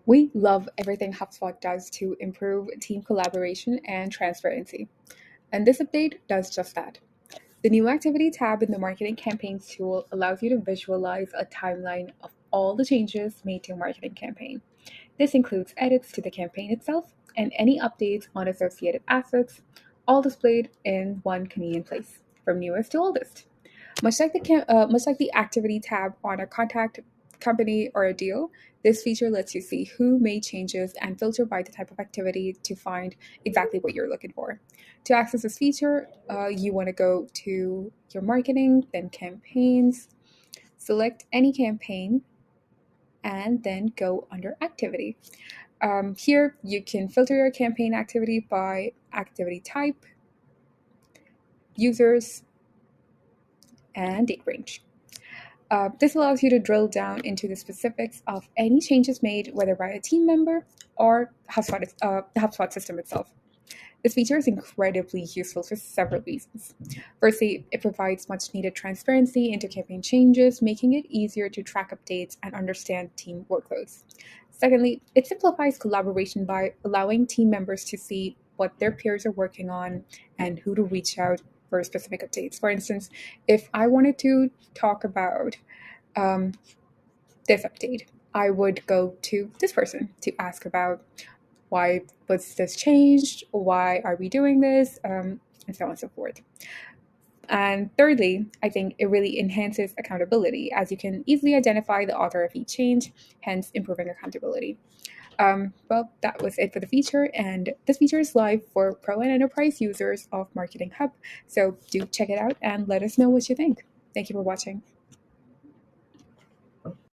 We love everything HubSpot does to improve team collaboration and transparency. And this update does just that. The new activity tab in the marketing campaigns tool allows you to visualize a timeline of all the changes made to a marketing campaign. This includes edits to the campaign itself and any updates on associated assets, all displayed in one convenient place, from newest to oldest. Much like the activity tab on a contact company or a deal, this feature lets you see who made changes and filter by the type of activity to find exactly what you're looking for. To access this feature, you want to go to your marketing, then campaigns, select any campaign, and then go under activity. Here, you can filter your campaign activity by activity type, users, and date range. This allows you to drill down into the specifics of any changes made, whether by a team member or the HubSpot system itself. This feature is incredibly useful for several reasons. Firstly, it provides much needed transparency into campaign changes, making it easier to track updates and understand team workloads. Secondly, it simplifies collaboration by allowing team members to see what their peers are working on and who to reach out for specific updates. For instance, if I wanted to talk about um, this update, I would go to this person to ask about why was this changed, why are we doing this, and so on and so forth. And thirdly, I think it really enhances accountability as you can easily identify the author of each change, hence improving accountability. Well, that was it for the feature, and this feature is live for pro and enterprise users of Marketing Hub. So do check it out and let us know what you think. Thank you for watching.